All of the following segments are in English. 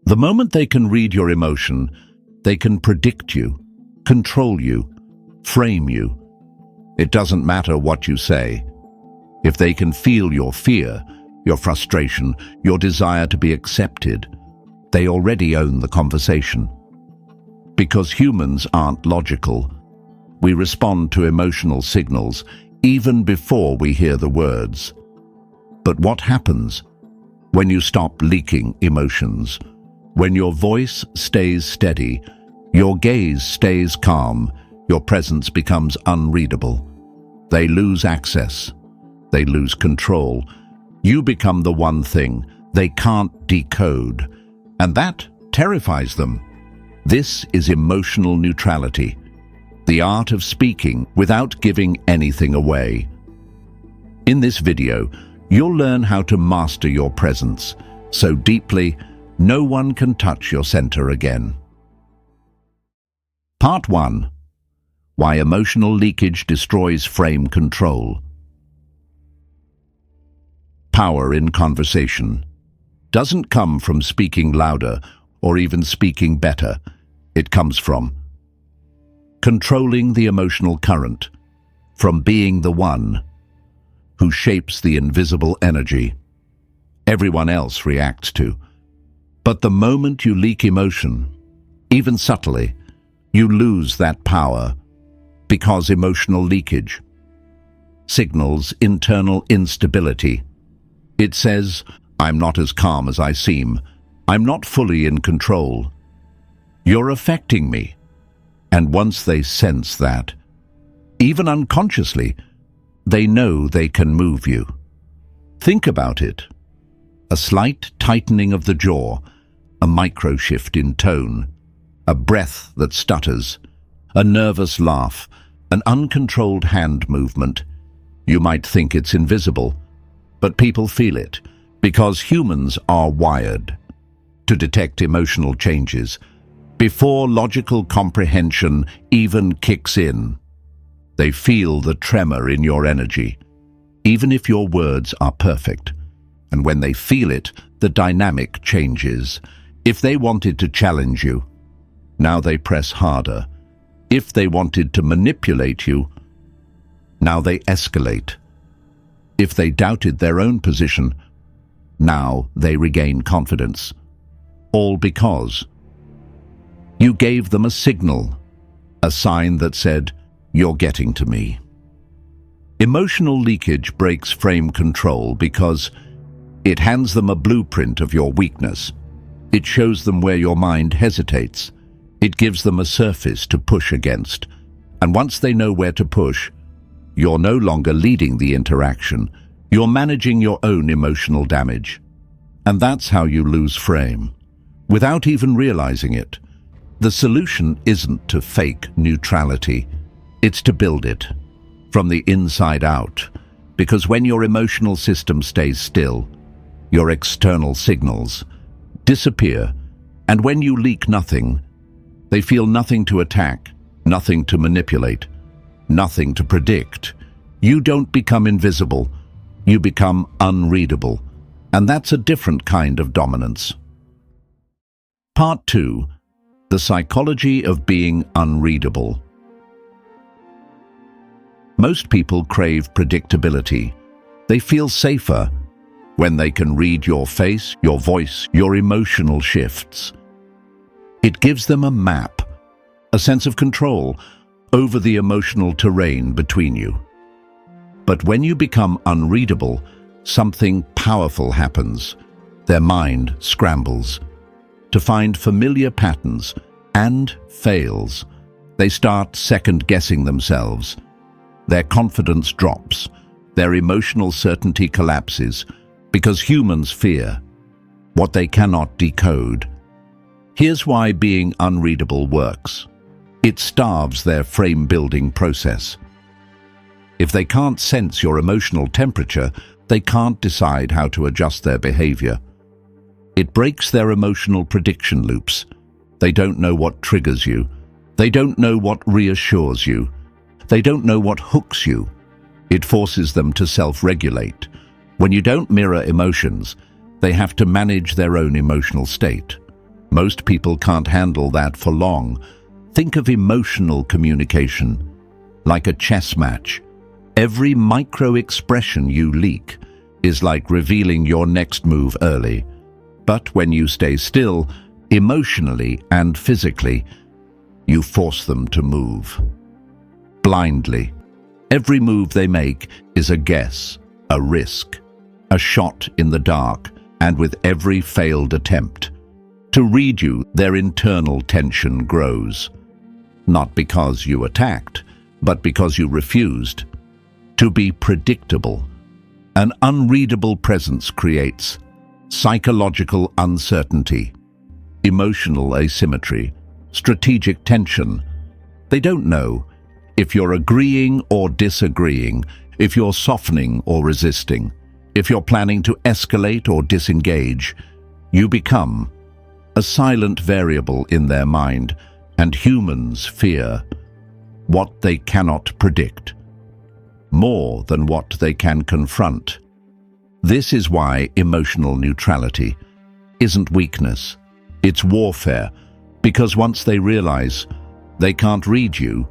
The moment they can read your emotion, they can predict you, control you, frame you. It doesn't matter what you say. If they can feel your fear, your frustration, your desire to be accepted, they already own the conversation. Because humans aren't logical, we respond to emotional signals even before we hear the words. But what happens when you stop leaking emotions? When your voice stays steady, your gaze stays calm, your presence becomes unreadable. They lose access. They lose control. You become the one thing they can't decode, and that terrifies them. This is emotional neutrality, the art of speaking without giving anything away. In this video, you'll learn how to master your presence so deeply no one can touch your center again. Part 1. Why emotional leakage destroys frame control. Power in conversation doesn't come from speaking louder or even speaking better. It comes from controlling the emotional current, from being the one who shapes the invisible energy everyone else reacts to. But the moment you leak emotion, even subtly, you lose that power, because emotional leakage signals internal instability. It says, I'm not as calm as I seem. I'm not fully in control. You're affecting me. And once they sense that, even unconsciously, they know they can move you. Think about it. A slight tightening of the jaw, a micro shift in tone, a breath that stutters, a nervous laugh, an uncontrolled hand movement. You might think it's invisible, but people feel it, because humans are wired to detect emotional changes before logical comprehension even kicks in. They feel the tremor in your energy, even if your words are perfect. And when they feel it, the dynamic changes. If they wanted to challenge you, now they press harder. If they wanted to manipulate you, now they escalate. If they doubted their own position, now they regain confidence. All because you gave them a signal, a sign that said, you're getting to me. Emotional leakage breaks frame control because it hands them a blueprint of your weakness. It shows them where your mind hesitates. It gives them a surface to push against. And once they know where to push, you're no longer leading the interaction. You're managing your own emotional damage. And that's how you lose frame, without even realizing it. The solution isn't to fake neutrality. It's to build it from the inside out. Because when your emotional system stays still, your external signals disappear. And when you leak nothing, they feel nothing to attack, nothing to manipulate, nothing to predict. You don't become invisible. You become unreadable. And that's a different kind of dominance. Part 2. The psychology of being unreadable. Most people crave predictability. They feel safer when they can read your face, your voice, your emotional shifts. It gives them a map, a sense of control over the emotional terrain between you. But when you become unreadable, something powerful happens. Their mind scrambles to find familiar patterns and fails. They start second-guessing themselves. Their confidence drops. Their emotional certainty collapses because humans fear what they cannot decode. Here's why being unreadable works. It starves their frame-building process. If they can't sense your emotional temperature, they can't decide how to adjust their behavior. It breaks their emotional prediction loops. They don't know what triggers you. They don't know what reassures you. They don't know what hooks you. It forces them to self-regulate. When you don't mirror emotions, they have to manage their own emotional state. Most people can't handle that for long. Think of emotional communication, like a chess match. Every micro-expression you leak is like revealing your next move early. But when you stay still, emotionally and physically, you force them to move. Blindly. Every move they make is a guess, a risk, a shot in the dark, and with every failed attempt to read you, their internal tension grows. Not because you attacked, but because you refused to be predictable. An unreadable presence creates psychological uncertainty, emotional asymmetry, strategic tension. They don't know if you're agreeing or disagreeing, if you're softening or resisting, if you're planning to escalate or disengage. You become a silent variable in their mind, and humans fear what they cannot predict more than what they can confront. This is why emotional neutrality isn't weakness, it's warfare, because once they realize they can't read you,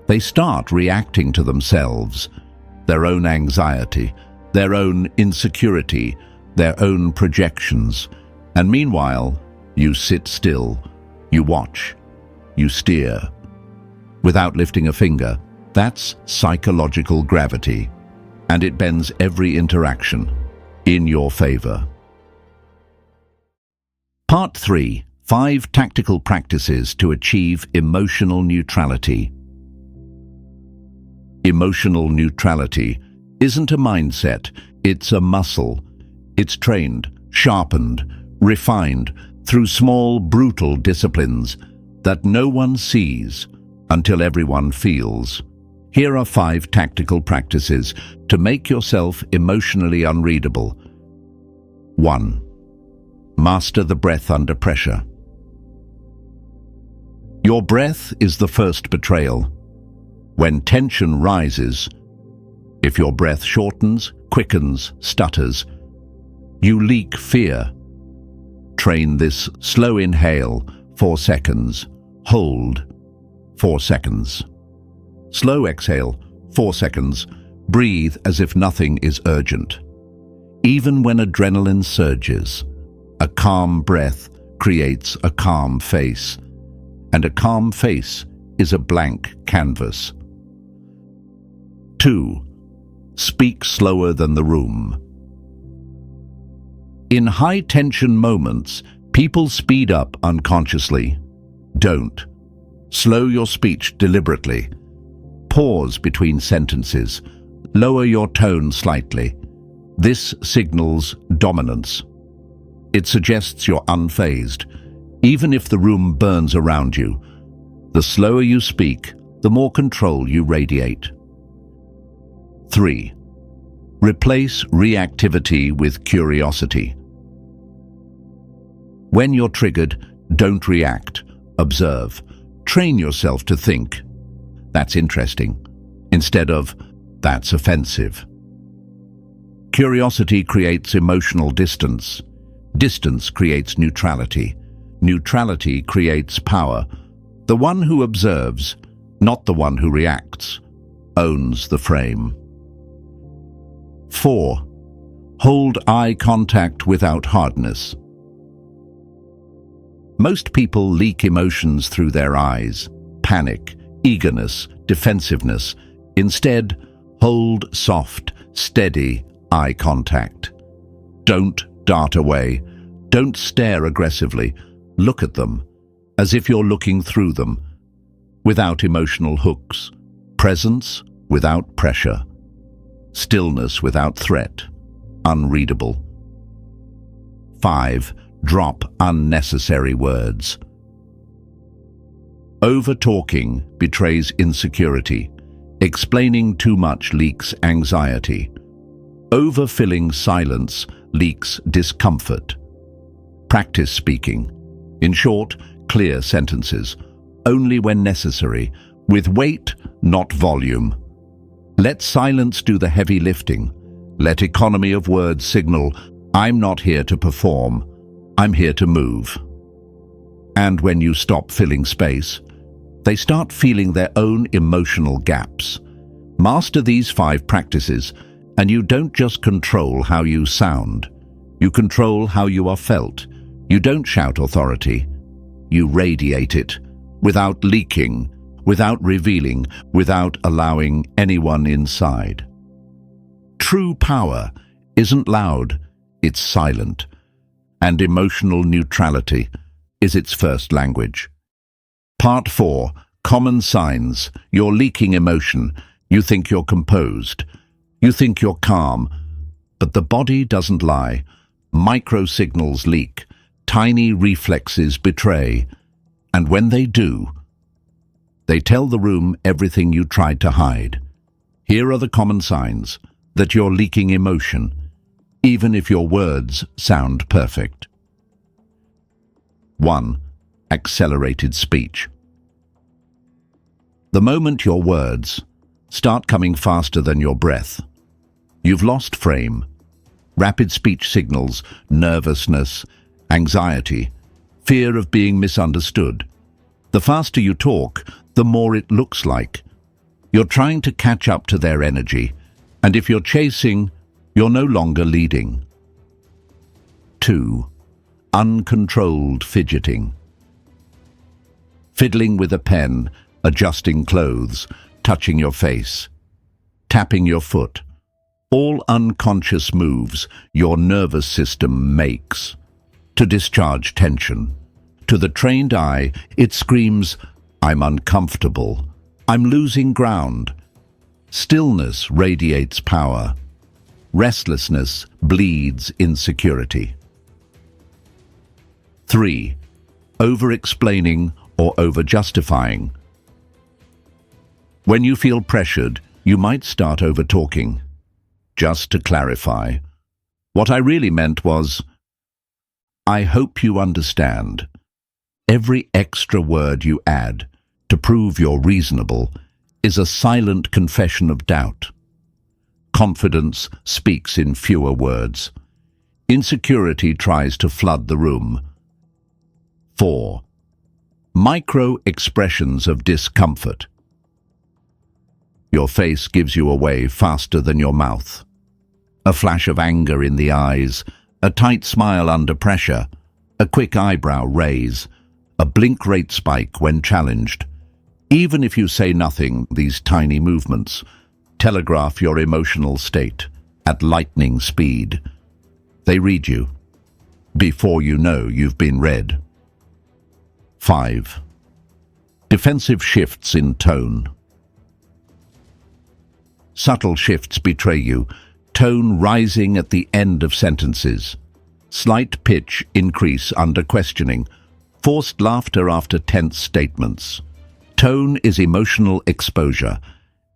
they start reacting to themselves, their own anxiety, their own insecurity, their own projections. And meanwhile, you sit still, you watch, you steer. Without lifting a finger, that's psychological gravity, and it bends every interaction in your favor. Part 3. 5 tactical practices to achieve emotional neutrality. Emotional neutrality isn't a mindset, it's a muscle. It's trained, sharpened, refined through small, brutal disciplines that no one sees until everyone feels. Here are 5 tactical practices to make yourself emotionally unreadable. 1. Master the breath under pressure. Your breath is the first betrayal. When tension rises, if your breath shortens, quickens, stutters, you leak fear. Train this. Slow inhale, 4 seconds. Hold, 4 seconds. Slow exhale, 4 seconds. Breathe as if nothing is urgent. Even when adrenaline surges, a calm breath creates a calm face, and a calm face is a blank canvas. 2. Speak slower than the room. In high-tension moments, people speed up unconsciously. Don't. Slow your speech deliberately. Pause between sentences. Lower your tone slightly. This signals dominance. It suggests you're unfazed, even if the room burns around you. The slower you speak, the more control you radiate. 3. Replace reactivity with curiosity. When you're triggered, don't react. Observe. Train yourself to think, "That's interesting," instead of, "That's offensive." Curiosity creates emotional distance. Distance creates neutrality. Neutrality creates power. The one who observes, not the one who reacts, owns the frame. 4. Hold eye contact without hardness. Most people leak emotions through their eyes. Panic, eagerness, defensiveness. Instead, hold soft, steady eye contact. Don't dart away. Don't stare aggressively. Look at them, as if you're looking through them, without emotional hooks. Presence without pressure. Stillness without threat. Unreadable. 5. Drop unnecessary words. Over-talking betrays insecurity. Explaining too much leaks anxiety. Overfilling silence leaks discomfort. Practice speaking. In short, clear sentences, only when necessary, with weight, not volume. Let silence do the heavy lifting. Let economy of words signal, "I'm not here to perform, I'm here to move." And when you stop filling space, they start feeling their own emotional gaps. Master these 5 practices, and you don't just control how you sound. You control how you are felt. You don't shout authority. You radiate it, without leaking, without revealing, without allowing anyone inside. True power isn't loud, it's silent. And emotional neutrality is its first language. Part 4. Common signs. You're leaking emotion. You think you're composed. You think you're calm. But the body doesn't lie. Micro-signals leak. Tiny reflexes betray. And when they do, they tell the room everything you tried to hide. Here are the common signs that you're leaking emotion, even if your words sound perfect. 1. Accelerated speech. The moment your words start coming faster than your breath, you've lost frame. Rapid speech signals nervousness, anxiety, fear of being misunderstood. The faster you talk, the more it looks like you're trying to catch up to their energy, and if you're chasing, you're no longer leading. 2. Uncontrolled fidgeting. Fiddling with a pen, adjusting clothes, touching your face, tapping your foot. All unconscious moves your nervous system makes to discharge tension. To the trained eye, it screams, "I'm uncomfortable. I'm losing ground." Stillness radiates power. Restlessness bleeds insecurity. 3. Over-explaining or over-justifying. When you feel pressured, you might start over-talking. Just to clarify, what I really meant was, "I hope you understand." Every extra word you add to prove you're reasonable is a silent confession of doubt. Confidence speaks in fewer words. Insecurity tries to flood the room. 4. Micro-expressions of discomfort. Your face gives you away faster than your mouth. A flash of anger in the eyes, a tight smile under pressure, a quick eyebrow raise, a blink rate spike when challenged. Even if you say nothing, these tiny movements telegraph your emotional state at lightning speed. They read you before you know you've been read. 5. Defensive shifts in tone. Subtle shifts betray you, tone rising at the end of sentences, slight pitch increase under questioning, forced laughter after tense statements. Tone is emotional exposure.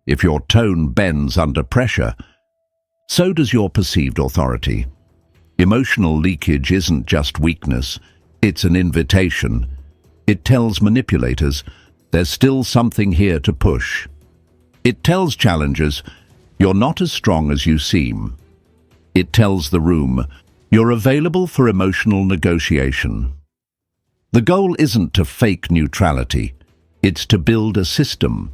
If your tone bends under pressure, so does your perceived authority. Emotional leakage isn't just weakness, it's an invitation. It tells manipulators there's still something here to push. It tells challengers you're not as strong as you seem. It tells the room you're available for emotional negotiation. The goal isn't to fake neutrality. It's to build a system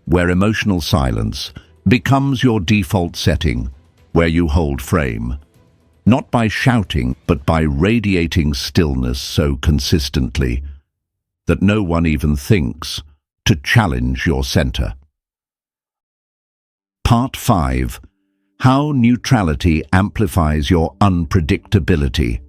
where emotional silence becomes your default setting, where you hold frame, not by shouting, but by radiating stillness so consistently that no one even thinks to challenge your center. Part 5. How neutrality amplifies your unpredictability.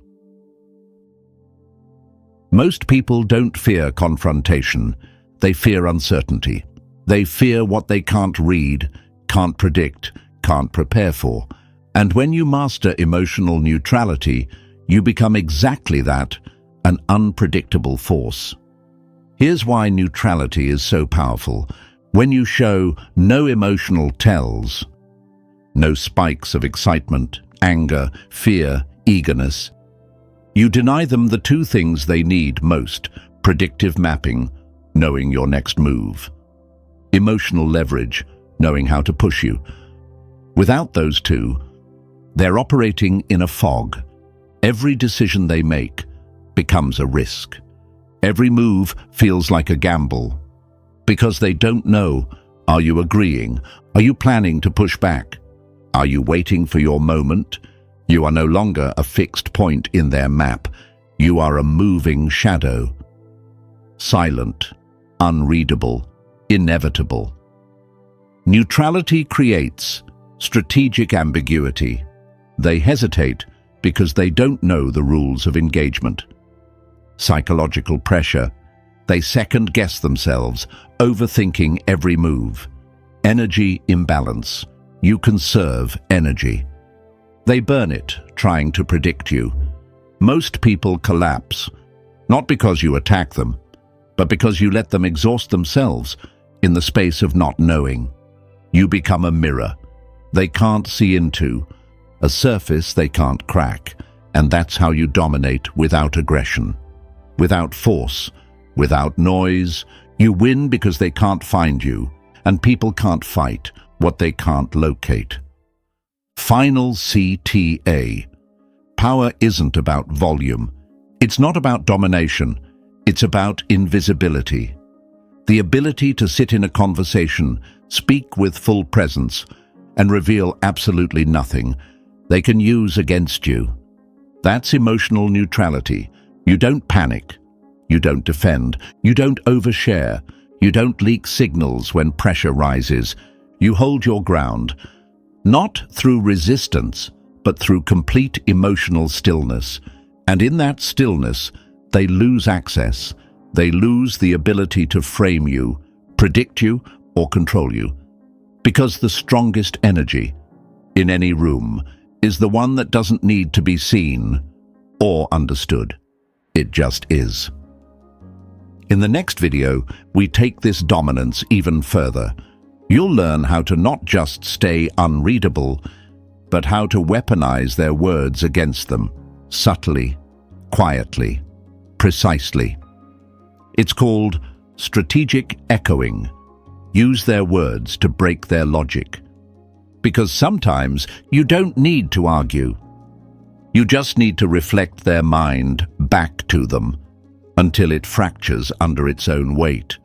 Most people don't fear confrontation. They fear uncertainty. They fear what they can't read, can't predict, can't prepare for. And when you master emotional neutrality, you become exactly that, an unpredictable force. Here's why neutrality is so powerful. When you show no emotional tells, no spikes of excitement, anger, fear, eagerness, you deny them the two things they need most: predictive mapping, knowing your next move; emotional leverage, knowing how to push you. Without those two, they're operating in a fog. Every decision they make becomes a risk. Every move feels like a gamble. Because they don't know, are you agreeing? Are you planning to push back? Are you waiting for your moment? You are no longer a fixed point in their map. You are a moving shadow. Silent, unreadable, inevitable. Neutrality creates strategic ambiguity. They hesitate because they don't know the rules of engagement. Psychological pressure. They second-guess themselves, overthinking every move. Energy imbalance. You conserve energy. They burn it, trying to predict you. Most people collapse, not because you attack them, but because you let them exhaust themselves in the space of not knowing. You become a mirror they can't see into, a surface they can't crack, and that's how you dominate without aggression, without force, without noise. You win because they can't find you, and people can't fight what they can't locate. Final CTA. Power isn't about volume. It's not about domination. It's about invisibility. The ability to sit in a conversation, speak with full presence, and reveal absolutely nothing they can use against you. That's emotional neutrality. You don't panic. You don't defend. You don't overshare. You don't leak signals when pressure rises. You hold your ground, not through resistance, but through complete emotional stillness. And in that stillness, they lose access. They lose the ability to frame you, predict you, or control you. Because the strongest energy in any room is the one that doesn't need to be seen or understood. It just is. In the next video, we take this dominance even further. You'll learn how to not just stay unreadable, but how to weaponize their words against them, subtly, quietly, precisely. It's called strategic echoing. Use their words to break their logic. Because sometimes you don't need to argue. You just need to reflect their mind back to them until it fractures under its own weight.